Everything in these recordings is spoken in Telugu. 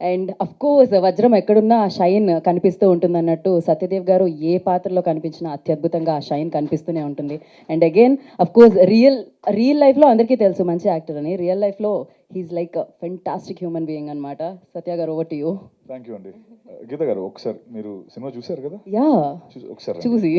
అండ్ అఫ్ కోర్స్ వజ్రం ఎక్కడున్నా ఆ షైన్ కనిపిస్తూ ఉంటుంది అన్నట్టు సత్యదేవ్ గారు ఏ పాత్రలో కనిపించినా అత్యద్భుతంగా ఆ షైన్ కనిపిస్తూనే ఉంటుంది. And again of course real లైఫ్లో అందరికీ తెలుసు మంచి యాక్టర్ అని. రియల్ లైఫ్లో he's like fantastic human being అనమాట. సత్య గారు over to you. Thank you అండి. గీత గారు ఒకసారి మీరు సినిమా చూశారు కదా? యా ఒకసారి చూసి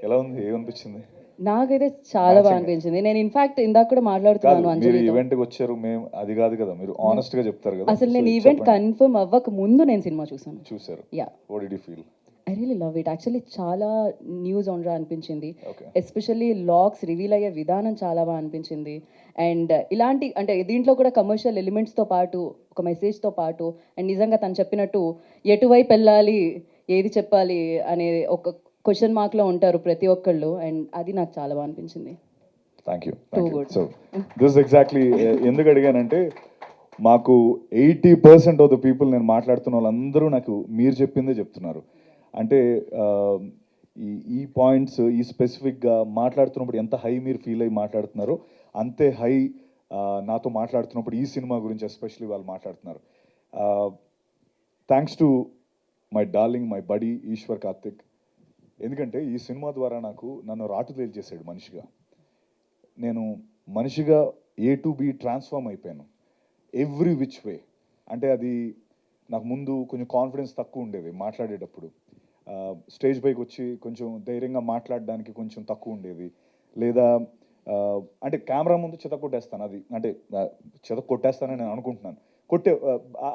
ఎలా ఉంది, ఏమనిపించింది? నాకైతే చాలా బాగా అనిపించింది. నేను ఇన్ఫాక్ట్ ఇందాక కూడా కాదు, మాట్లాడుతున్నాను మీరు అంజలితో. ఈవెంట్కి వచ్చారు, మేము అది కాదు కదా, మీరు ఆనెస్ట్ గా చెప్తారు కదా. అసలు నేను ఈవెంట్ కన్ఫర్మ్ అవ్వక ముందు నేను సినిమా చూసారు. Yeah, what did you feel? I really love it. Actually చాలా న్యూ జోనరా అనిపించింది. ఓకే. ఎస్పెషల్లీ లాగ్స్ రివీల్ అయ్యే విధానం చాలా బాగా అనిపించింది. అండ్ ఇలాంటి అంటే దీంట్లో కూడా కమర్షియల్ ఎలిమెంట్స్తో పాటు ఒక మెసేజ్తో పాటు అండ్ నిజంగా తను చెప్పినట్టు ఎటువైపు వెళ్ళాలి, ఏది చెప్పాలి అనే ఒక క్వశ్చన్ మార్క్లో ఉంటారు ప్రతి ఒక్కళ్ళు. అండ్ అది నాకు చాలా బాగా అనిపించింది. Thank you. Too good. So this exactly ఎందుకు అడిగానంటే, మాకు 80% ఆఫ్ ద పీపుల్ నేను మాట్లాడుతున్న వాళ్ళందరూ నాకు మీరు చెప్పిందే చెప్తున్నారు. అంటే ఈ పాయింట్స్ ఈ స్పెసిఫిక్గా మాట్లాడుతున్నప్పుడు ఎంత హై మీరు ఫీల్ అయ్యి మాట్లాడుతున్నారో అంతే హై నాతో మాట్లాడుతున్నప్పుడు ఈ సినిమా గురించి ఎస్పెషల్లీ వాళ్ళు మాట్లాడుతున్నారు. Thanks to my darling, my buddy Eshwar Karthik. ఎందుకంటే ఈ సినిమా ద్వారా నన్ను రాటుదేలు చేశాడు మనిషిగా. నేను మనిషిగా A to B ట్రాన్స్ఫార్మ్ అయిపోయాను ఎవ్రీ విచ్ వే. అంటే అది నాకు ముందు కొంచెం కాన్ఫిడెన్స్ తక్కువ ఉండేది మాట్లాడేటప్పుడు. స్టేజ్ పైకి వచ్చి కొంచెం ధైర్యంగా మాట్లాడడానికి కొంచెం తక్కువ ఉండేది. లేదా అంటే కెమెరా ముందు కొట్టేస్తాను, అది అంటే కొట్టేస్తానని నేను అనుకుంటున్నాను.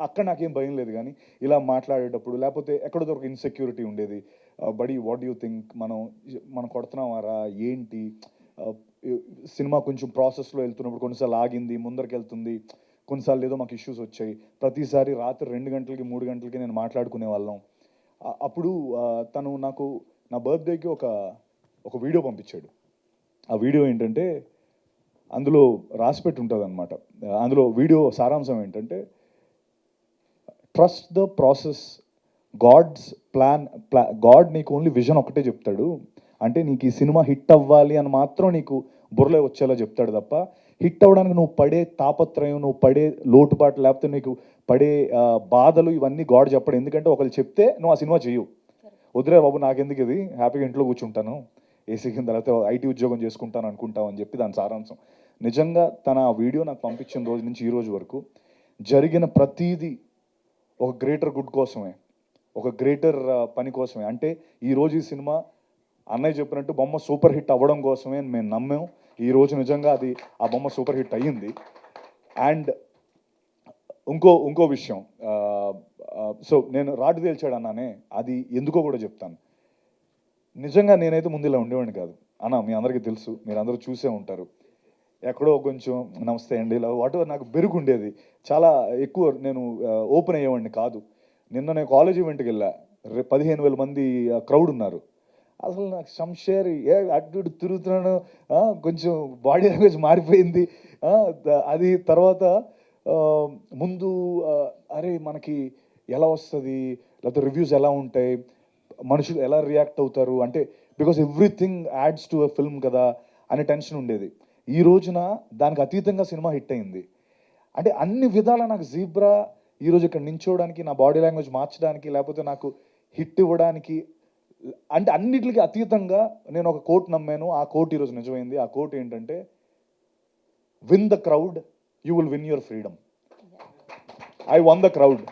అక్కడ నాకేం భయం లేదు, కానీ ఇలా మాట్లాడేటప్పుడు లేకపోతే ఎక్కడో దొరక ఇన్సెక్యూరిటీ ఉండేది. బడీ వాట్ యూ థింక్, మనం కొడుతున్నావారా ఏంటి, సినిమా కొంచెం ప్రాసెస్లో వెళ్తున్నప్పుడు కొన్నిసార్లు ఆగింది, ముందరికి వెళ్తుంది, కొన్నిసార్లు ఏదో మాకు ఇష్యూస్ వచ్చాయి. ప్రతిసారి రాత్రి 2 గంటలకి 3 గంటలకి నేను మాట్లాడుకునే వాళ్ళం. అప్పుడు తను నాకు నా బర్త్డేకి ఒక వీడియో పంపించాడు. ఆ వీడియో ఏంటంటే అందులో రాసిపెట్టి ఉంటుంది అనమాట. అందులో వీడియో సారాంశం ఏంటంటే, trust the process, God's plan. God నీకు ఓన్లీ విజన్ ఒకటే చెప్తాడు. అంటే నీకు ఈ సినిమా హిట్ అవ్వాలి అని మాత్రం నీకు బుర్రలో వచ్చేలా చెప్తాడు తప్ప, హిట్ అవ్వడానికి నువ్వు పడే తాపత్రయం, నువ్వు పడే లోటుపాటు, లేకపోతే నీకు పడే బాధలు ఇవన్నీ గాడ్ చెప్పడు. ఎందుకంటే ఒకళ్ళు చెప్తే నువ్వు ఆ సినిమా చేయవు. వదిలే బాబు నాకెందుకు, ఇది హ్యాపీగా ఇంట్లో కూర్చుంటాను ఏసీ కింద, లేకపోతే ఐటీ ఉద్యోగం చేసుకుంటాను అనుకుంటావు అని చెప్పి దాని సారాంశం. నిజంగా తన ఆ వీడియో నాకు పంపించిన రోజు నుంచి ఈ రోజు వరకు జరిగిన ప్రతీది ఒక గ్రేటర్ గుడ్ కోసమే, ఒక గ్రేటర్ పని కోసమే. అంటే ఈరోజు ఈ సినిమా అన్నయ్య చెప్పినట్టు బొమ్మ సూపర్ హిట్ అవ్వడం కోసమే అని మేము నమ్మాం. ఈరోజు నిజంగా అది ఆ బొమ్మ సూపర్ హిట్ అయ్యింది. అండ్ ఇంకో విషయం, సో నేను రాటు తేల్చాడు అన్నానే, అది ఎందుకో కూడా చెప్తాను. నిజంగా నేనైతే ముందు ఇలా ఉండేవాడిని కాదు అన్న, మీ అందరికీ తెలుసు, మీరు అందరూ చూసే ఉంటారు. ఎక్కడో కొంచెం నమస్తే అండి ఇలా వాటి నాకు బెరుగు ఉండేది, చాలా ఎక్కువ నేను ఓపెన్ అయ్యేవాడిని కాదు. నిన్న నేను కాలేజ్ ఈవెంట్కి వెళ్ళా, 15,000 మంది క్రౌడ్ ఉన్నారు. అసలు నాకు శంషేర్ అటు ఇటు తిరుగుతున్నాను, కొంచెం బాడీ లాంగ్వేజ్ మారిపోయింది. అది తర్వాత ముందు అరే మనకి ఎలా వస్తుంది, లేకపోతే రివ్యూస్ ఎలా ఉంటాయి, మనుషులు ఎలా రియాక్ట్ అవుతారు, అంటే because everything ads to a film కదా అనే టెన్షన్ ఉండేది. ఈ రోజున దానికి అతీతంగా సినిమా హిట్ అయింది. అంటే అన్ని విధాలా నాకు జీబ్రా ఈరోజు ఇక్కడ నించోవడానికి, నా బాడీ లాంగ్వేజ్ మార్చడానికి, లేకపోతే నాకు హిట్ ఇవ్వడానికి, అంటే అన్నిటికీ అతీతంగా నేను ఒక కోట్ నమ్మాను. ఆ కోట్ ఈరోజు నిజమైంది. ఆ కోట్ ఏంటంటే, win the crowd, you will win your freedom. I one the crowd.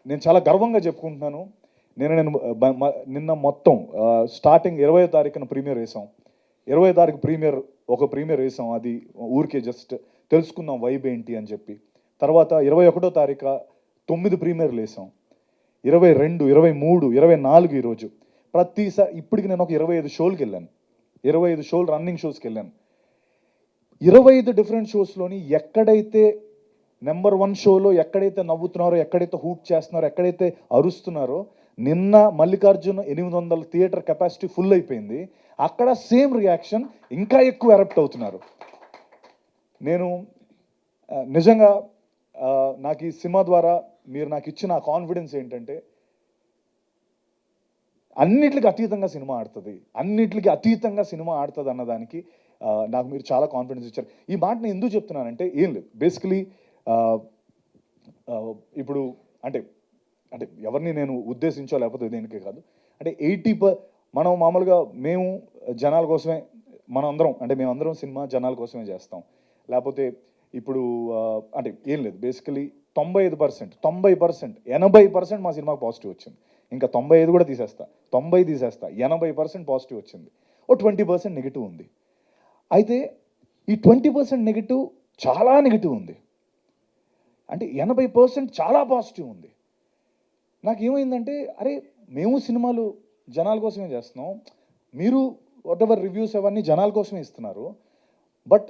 నేను చాలా గర్వంగా చెప్పుకుంటున్నాను. నేను నిన్న మొత్తం స్టార్టింగ్ 20వ తారీఖున ప్రీమియర్ వేసాం. 20వ తారీఖు ప్రీమియర్ వేసాం. అది ఊరికే జస్ట్ తెలుసుకుందాం వైబ్ ఏంటి అని చెప్పి. తర్వాత 21వ తారీఖు 9 ప్రీమియర్లు వేసాం. 22, 23, 24 ఈరోజు. ప్రతిసారి ఇప్పటికి నేను ఒక 25 షోలకి వెళ్ళాను. 25 షోలు రన్నింగ్ షోస్కి వెళ్ళాను. 25 డిఫరెంట్ షోస్లోని ఎక్కడైతే నెంబర్ 1 షోలో ఎక్కడైతే నవ్వుతున్నారో, ఎక్కడైతే హూట్ చేస్తున్నారో, ఎక్కడైతే అరుస్తున్నారో, నిన్న మల్లికార్జున 800 థియేటర్ కెపాసిటీ ఫుల్ అయిపోయింది. అక్కడ సేమ్ రియాక్షన్, ఇంకా ఎక్కువ ఎరప్ట్ అవుతున్నారు. నేను నిజంగా నాకు ఈ సినిమా ద్వారా మీరు నాకు ఇచ్చిన కాన్ఫిడెన్స్ ఏంటంటే, అన్నిటికీ అతీతంగా సినిమా ఆడుతుంది, అన్నిటికీ అతీతంగా సినిమా ఆడుతుంది అన్నదానికి నాకు మీరు చాలా కాన్ఫిడెన్స్ ఇచ్చారు. ఈ మాట నేను ఎందుకు చెప్తున్నానంటే ఏం లేదు, బేసికలీ ఇప్పుడు అంటే అంటే ఎవరిని నేను ఉద్దేశించో లేకపోతే దేనికే కాదు, అంటే మనం మామూలుగా మేము జనాల కోసమే, మనం అందరం అంటే మేమందరం సినిమా జనాల కోసమే చేస్తాం. లేకపోతే ఇప్పుడు అంటే ఏం లేదు, బేసికలీ 95%, 80% మా సినిమాకి పాజిటివ్ వచ్చింది. ఇంకా 95 కూడా తీసేస్తా, 90 తీసేస్తా, 80% పాజిటివ్ వచ్చింది. ఓ 20% నెగిటివ్ ఉంది. అయితే ఈ 20% నెగిటివ్ చాలా నెగిటివ్ ఉంది, అంటే 80% చాలా పాజిటివ్ ఉంది. నాకేమైందంటే అరే మేము సినిమాలు జనాల కోసమే చేస్తున్నాం, మీరు వాట్ ఎవర్ రివ్యూస్ అవన్నీ జనాల కోసమే ఇస్తున్నారు, బట్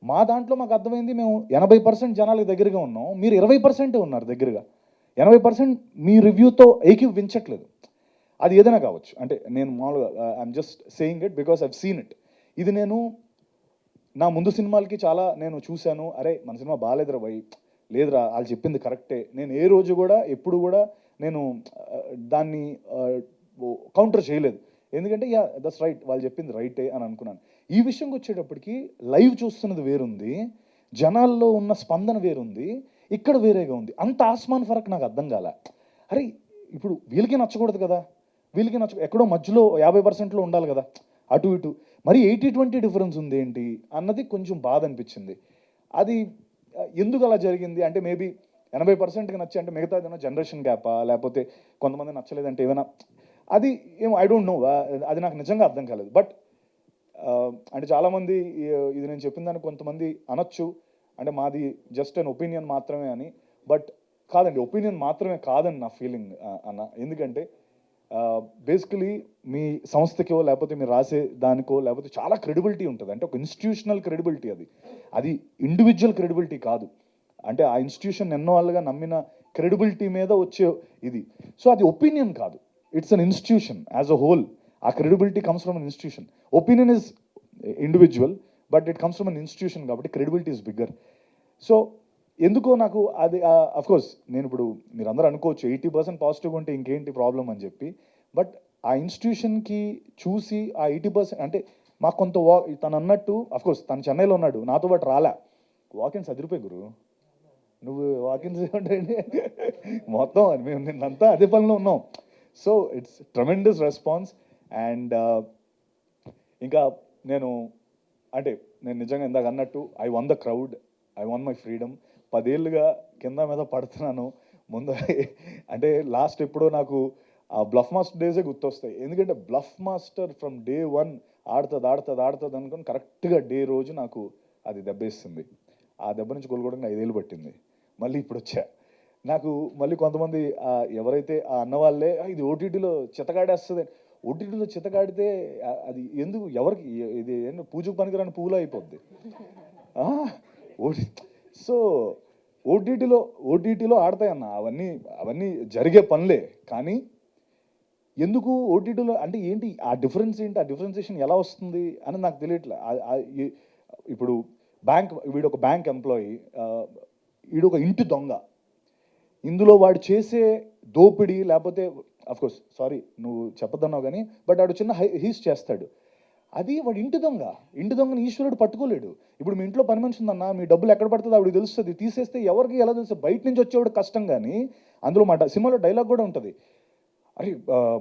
మా దాంట్లో మాకు అర్థమైంది మేము 80% జనాలకు దగ్గరగా ఉన్నాం, మీరు 20% ఉన్నారు దగ్గరగా, 80% మీ రివ్యూతో ఏకీవించట్లేదు. అది ఏదైనా కావచ్చు, అంటే నేను మామూలుగా I'm just saying it because I've seen it. ఇది నేను నా ముందు సినిమాలకి చాలా నేను చూశాను, అరే మన సినిమా బాగాలేదురా భయ్, లేదురా వాళ్ళు చెప్పింది కరెక్టే, నేను ఏ రోజు కూడా ఎప్పుడు కూడా నేను దాన్ని కౌంటర్ చేయలేదు, ఎందుకంటే యా దట్స్ రైట్, వాళ్ళు చెప్పింది రైటే అని అనుకున్నాను. ఈ విషయంకి వచ్చేటప్పటికి లైవ్ చూస్తున్నది వేరుంది, జనాల్లో ఉన్న స్పందన వేరుంది, ఇక్కడ వేరేగా ఉంది. అంత ఆస్మాన్ ఫరక్ నాకు అర్థం కాల. అరే ఇప్పుడు వీళ్ళకి నచ్చకూడదు కదా, వీళ్ళకి ఎక్కడో మధ్యలో 50%లో ఉండాలి కదా, అటు ఇటు మరి 80-20 డిఫరెన్స్ ఉంది ఏంటి అన్నది కొంచెం బాధ అనిపించింది. అది ఎందుకు అలా జరిగింది అంటే మేబీ 80%కి నచ్చి అంటే మిగతా ఏదైనా జనరేషన్ గ్యాపా, లేకపోతే కొంతమంది నచ్చలేదంటే ఏమైనా, అది ఏమో ఐ డోంట్ నో, అది నాకు నిజంగా అర్థం కాలేదు. బట్ అంటే చాలామంది ఇది నేను చెప్పిన దానికి కొంతమంది అనొచ్చు అంటే మాది జస్ట్ అన్ ఒపీనియన్ మాత్రమే అని, బట్ కాదండి, ఒపీనియన్ మాత్రమే కాదని నా ఫీలింగ్ అన్న. ఎందుకంటే బేసికలీ మీ సంస్థకో లేకపోతే మీరు రాసే దానికో లేకపోతే చాలా క్రెడిబిలిటీ ఉంటుంది, అంటే ఒక ఇన్స్టిట్యూషనల్ క్రెడిబిలిటీ, అది ఇండివిజువల్ క్రెడిబిలిటీ కాదు, అంటే ఆ ఇన్స్టిట్యూషన్ ఎన్నో వాళ్ళుగా నమ్మిన క్రెడిబిలిటీ మీద వచ్చే ఇది. సో అది ఒపీనియన్ కాదు, it's an institution as a whole. ఆ credibility comes from an institution. Opinion is individual but it comes from an institution, కాబట్టి క్రెడిబిలిటీ ఇస్ బిగ్గర్. సో ఎందుకో నాకు అది కోర్స్ నేను ఇప్పుడు మీరు అందరూ అనుకోవచ్చు 80% పాజిటివ్ ఉంటే ఇంకేంటి ప్రాబ్లం అని చెప్పి, బట్ ఆ ఇన్స్టిట్యూషన్కి చూసి ఆ 80% అంటే మాకు కొంత తను అన్నట్టు కోర్స్ తను చెన్నైలో ఉన్నాడు, నాతో పాటు రాలా, వాకిన్స్ అదిరిపోయి గురు, నువ్వు వాకిన్స్ ఏమంటే మొత్తం మేము నిన్నంతా అదే పనిలో ఉన్నాం. So it's tremendous response. And ఇంకా నేను అంటే నేను నిజంగా ఇందాక అన్నట్టు I one the crowd, I one my freedom. 10 ఏళ్ళుగా కింద మీద పడుతున్నాను ముందు, అంటే లాస్ట్ ఎప్పుడో నాకు ఆ బ్లఫ్ మాస్టర్ డేసే గుర్తొస్తాయి, ఎందుకంటే బ్లఫ్ మాస్టర్ ఫ్రమ్ డే 1 ఆడుతుంది అనుకుని కరెక్ట్గా డే రోజు నాకు అది దెబ్బేస్తుంది. ఆ దెబ్బ నుంచి కోలుకోవడానికి 5 ఏళ్ళు పట్టింది, మళ్ళీ ఇప్పుడు వచ్చా. నాకు మళ్ళీ కొంతమంది ఎవరైతే ఆ అన్నవాళ్ళే ఇది ఓటీటీలో చితగాడేస్తుంది, ఓటీటీలో చితగాడితే అది ఎందుకు ఎవరికి ఇది ఏంటో పూజకు పనికిరాని పువ్వులో అయిపోద్ది. ఓటీ సో ఓటీటీలో ఆడతాయన్న, అవన్నీ జరిగే పనులే, కానీ ఎందుకు ఓటీటీలో అంటే ఏంటి ఆ డిఫరెన్స్ ఏంటి, ఆ డిఫరెన్సియేషన్ ఎలా వస్తుంది అని నాకు తెలియట్లే. ఇప్పుడు వీడు ఒక బ్యాంక్ ఎంప్లాయీ, వీడు ఒక ఇంటి దొంగ, ఇందులో వాడు చేసే దోపిడీ లేకపోతే కోర్స్ సారీ నువ్వు చెప్పదన్నావు కానీ, బట్ వాడు చిన్న హీస్ చేస్తాడు, అది వాడు ఇంటి దొంగని ఈశ్వరుడు పట్టుకోలేడు. ఇప్పుడు మీ ఇంట్లో పని మనిషి ఉందన్న, మీ డబ్బులు ఎక్కడ పడుతుందో ఆవిడకి తెలుస్తుంది, తీసేస్తే ఎవరికి ఎలా తెలుస్తుంది, బయట నుంచి వచ్చేవాడు కష్టం. కానీ అందులో సినిమాలో డైలాగ్ కూడా ఉంటుంది, అరే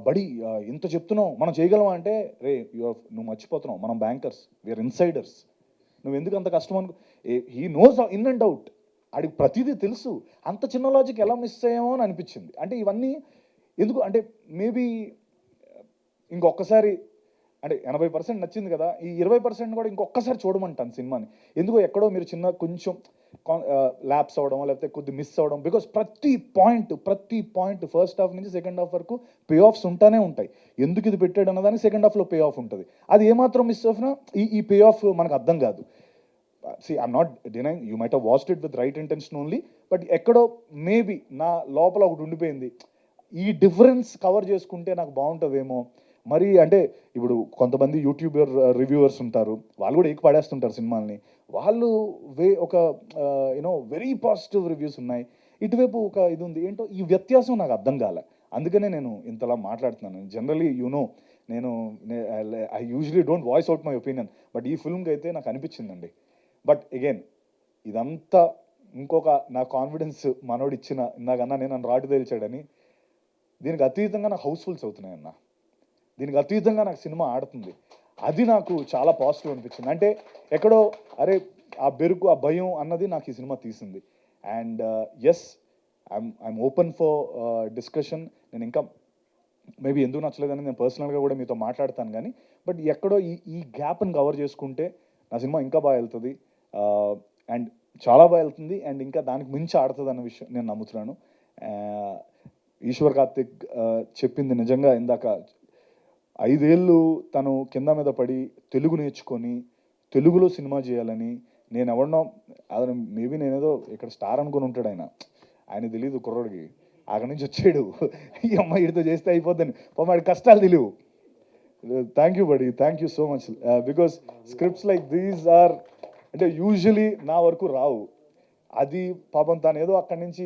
బడి ఇంత చెప్తున్నావు మనం చేయగలమా అంటే, రే నువ్వు మర్చిపోతున్నావు, మనం బ్యాంకర్స్, వీఆర్ ఇన్సైడర్స్, నువ్వు ఎందుకు అంత కష్టం అనుకో, he knows in and out, ఆడికి ప్రతిదీ తెలుసు, అంత చిన్న లాజిక్ ఎలా మిస్ అయ్యామో అని అనిపించింది. అంటే ఇవన్నీ ఎందుకు అంటే మేబీ ఇంకొకసారి అంటే 80% నచ్చింది కదా, ఈ 20% కూడా ఇంకొకసారి చూడమంటాను సినిమాని. ఎందుకో ఎక్కడో మీరు కొంచెం ల్యాప్స్ అవ్వడం లేకపోతే కొద్ది మిస్ అవ్వడం, బికాస్ ప్రతి పాయింట్ ఫస్ట్ హాఫ్ నుంచి సెకండ్ హాఫ్ వరకు పే ఆఫ్స్ ఉంటానే ఉంటాయి. ఎందుకు ఇది పెట్టాడు అన్నదానికి సెకండ్ హాఫ్లో పే ఆఫ్ ఉంటుంది, అది ఏమాత్రం మిస్ అయినా ఈ పే ఆఫ్ మనకు అర్థం కాదు. I'm not denying, you might have watched it with right intention only, but ఎక్కడో మేబీ నా లోపల ఒకటి ఉండిపోయింది, ఈ డిఫరెన్స్ కవర్ చేసుకుంటే నాకు బాగుంటుందేమో. మరి అంటే ఇప్పుడు కొంతమంది యూట్యూబర్ రివ్యూవర్స్ ఉంటారు, వాళ్ళు కూడా ఏకి పడేస్తుంటారు సినిమాల్ని, వాళ్ళు ఒక వెరీ పాజిటివ్ రివ్యూస్ ఉన్నాయి, ఇటువైపు ఒక ఇది ఉంది, ఏంటో ఈ వ్యత్యాసం నాకు అర్థం కాలే. అందుకనే నేను ఇంతలా మాట్లాడుతున్నాను. జనరలీ నేను I usually don't voice out my opinion, but ఈ ఫిల్మ్కి అయితే నాకు అనిపించిందండి. బట్ అగైన్ ఇదంతా ఇంకొక నా కాన్ఫిడెన్స్ మనోడు ఇచ్చిన ఇందాకన్నా నేను నన్ను రాటు తేల్చాడని, దీనికి అతీతంగా నాకు హౌస్ఫుల్స్ అవుతున్నాయి అన్న. దీనికి అతీతంగా నాకు సినిమా ఆడుతుంది. అది నాకు చాలా పాజిటివ్ అనిపించింది. అంటే ఎక్కడో అరే ఆ బెరుకు ఆ భయం అన్నది నాకు ఈ సినిమా తీసింది. And yes, I'm open for discussion. నేను ఇంకా మేబీ ఎందుకు నచ్చలేదని నేను పర్సనల్గా కూడా మీతో మాట్లాడతాను, కానీ బట్ ఎక్కడో ఈ గ్యాప్ని కవర్ చేసుకుంటే నా సినిమా ఇంకా బాగా వెళ్తుంది, అండ్ చాలా బాగా వెళ్తుంది, అండ్ ఇంకా దానికి మించి ఆడుతుంది అన్న విషయం నేను నమ్ముతున్నాను. ఈశ్వర్ కార్తిక్ చెప్పింది నిజంగా ఇందాక 5 ఏళ్ళు తను కింద మీద పడి తెలుగు నేర్చుకొని తెలుగులో సినిమా చేయాలని, నేను ఎవరినో అతను మేబీ నేనేదో ఇక్కడ స్టార్ అనుకుని ఉంటాడు ఆయన తెలియదు కుర్రోడికి, అక్కడి నుంచి వచ్చాడు ఈ అమ్మాయి ఇడితో చేస్తే అయిపోద్దని, వాడి కష్టాలు తెలియవు. Thank you buddy, thank you so much, because scripts like these are అంటే యూజువలీ నా వరకు రావు. అది పాపం తను ఏదో అక్కడి నుంచి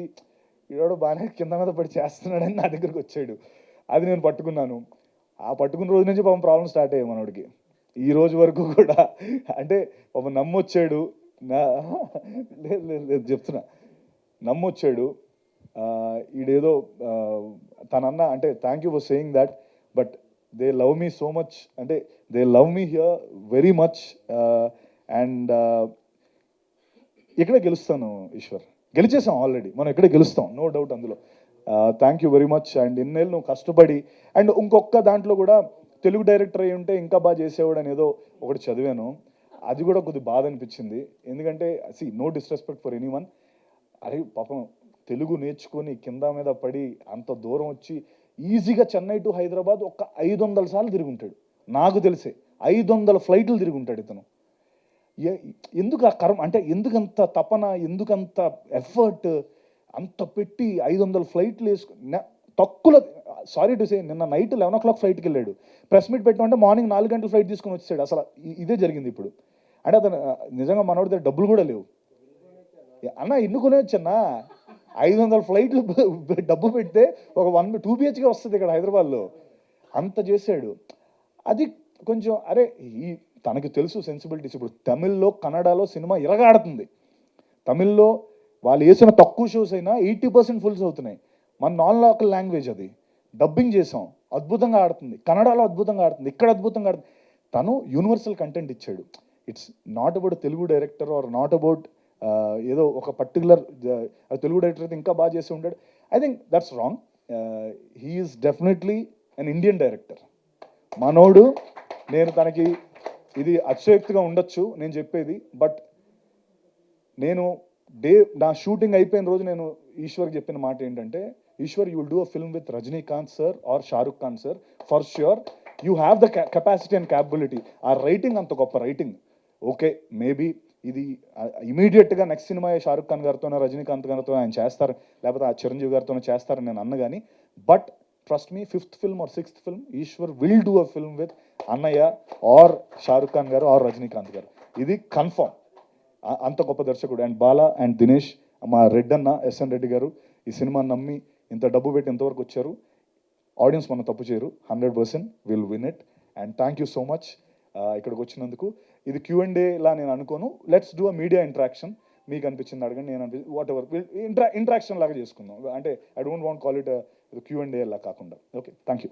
ఈడో బాగానే కింద మీద పడి చేస్తున్నాడని నా దగ్గరికి వచ్చాడు. అది నేను పట్టుకున్నాను. ఆ పట్టుకున్న రోజు నుంచి పాపం ప్రాబ్లం స్టార్ట్ అయ్యాయి మనోడికి ఈ రోజు వరకు కూడా. అంటే పాపం నమ్మొచ్చాడు, లేదు చెప్తున్నా, నమ్మొచ్చాడు. ఈడేదో తనన్న అంటే thank you for saying that, but they love me so much, అంటే they love me here very much. And ఇక్కడే గెలుస్తాను ఈశ్వర్, గెలిచేసాం ఆల్రెడీ, మనం ఇక్కడే గెలుస్తాం, నో డౌట్ అందులో. Thank you very much. And ఇన్నేళ్ళు నువ్వు కష్టపడి, అండ్ ఇంకొక దాంట్లో కూడా తెలుగు డైరెక్టర్ అయి ఉంటే ఇంకా బాగా చేసేవాడు అని ఏదో ఒకటి చదివాను, అది కూడా కొద్దిగా బాధ అనిపించింది. ఎందుకంటే నో డిస్రెస్పెక్ట్ ఫర్ ఎనీవన్, అరే పాపం తెలుగు నేర్చుకొని కింద మీద పడి అంత దూరం వచ్చి ఈజీగా చెన్నై టు హైదరాబాద్ ఒక 500 సార్లు తిరుగుంటాడు, నాకు తెలిసే 500 ఫ్లైట్లు తిరుగుంటాడు ఇతను. ఎందుకు ఆ కర్మ, అంటే ఎందుకంత తపన, ఎందుకంత ఎఫర్ట్, అంత పెట్టి 500 ఫ్లైట్లు వేసుకుని తక్కువ. సారీ టు సే, నిన్న నైట్ 11 o'clock ఫ్లైట్కి వెళ్ళాడు, ప్రెస్ మీట్ పెట్టమంటే మార్నింగ్ 4 గంటల ఫ్లైట్ తీసుకొని వచ్చాడు. అసలు ఇదే జరిగింది ఇప్పుడు. అంటే అతను నిజంగా మనోడి దగ్గర డబ్బులు కూడా లేవు అన్న, ఎన్నుకునే వచ్చన్నా 500 ఫ్లైట్లు డబ్బు పెడితే ఒక 2 BHK వస్తుంది ఇక్కడ హైదరాబాద్లో, అంత చేశాడు. అది కొంచెం అరే తనకి తెలుసు సెన్సిబిలిటీస్. ఇప్పుడు తమిళ్లో కన్నడలో సినిమా ఇరగాడుతుంది, తమిళ్లో వాళ్ళు వేసిన తక్కువ షోస్ అయినా 80% ఫుల్స్ అవుతున్నాయి. మన నాన్ లోకల్ లాంగ్వేజ్, అది డబ్బింగ్ చేసాం, అద్భుతంగా ఆడుతుంది, కన్నడలో అద్భుతంగా ఆడుతుంది, ఇక్కడ అద్భుతంగా ఆడుతుంది. తను యూనివర్సల్ కంటెంట్ ఇచ్చాడు. It's not about Telugu director or not about ఏదో ఒక పర్టికులర్ తెలుగు డైరెక్టర్ అయితే ఇంకా బాగా చేసి ఉంటాడు. I think that's wrong. He is definitely an Indian director మనోడు. నేను తనకి ఇది అతిశయోక్తిగా ఉండొచ్చు నేను చెప్పేది, బట్ నేను నా షూటింగ్ అయిపోయిన రోజు నేను ఈశ్వర్కి చెప్పిన మాట ఏంటంటే, Eshwar, you will do a film with Rajinikanth sir or Shahrukh Khan sir, for sure you have the capacity and capability. ఆ రైటింగ్ అంత గొప్ప రైటింగ్. ఓకే, మేబీ ఇది ఇమీడియట్గా నెక్స్ట్ సినిమా షారుఖ్ ఖాన్ గారితోనో రజనీకాంత్ గారితో ఆయన చేస్తారు, లేకపోతే ఆ చిరంజీవి గారితోనో చేస్తారని నేను అన్న, కానీ but trust me, 5th film or 6th film Eshwar will do a film with అన్నయ్య ఆర్ షారుఖ్ ఖాన్ గారు ఆర్ రజనీకాంత్ గారు. ఇది కన్ఫర్మ్. అంత గొప్ప దర్శకుడు. అండ్ బాలా అండ్ దినేష్, మా రెడ్డన్న SN రెడ్డి గారు ఈ సినిమా నమ్మి ఇంత డబ్బు పెట్టి ఎంతవరకు వచ్చారు. ఆడియన్స్ మనం తప్పు చేయరు, 100% will win it. And thank you so much ఇక్కడికి వచ్చినందుకు. ఇది Q&A లా నేను అనుకోను, let's do a media interaction. మీకు అనిపించింది అడగండి, నేను వాట్ ఎవర్ ఇంటరాక్షన్ లాగా చేసుకుందాం. అంటే I don't want call it Q&A లా కాకుండా. Okay, thank you.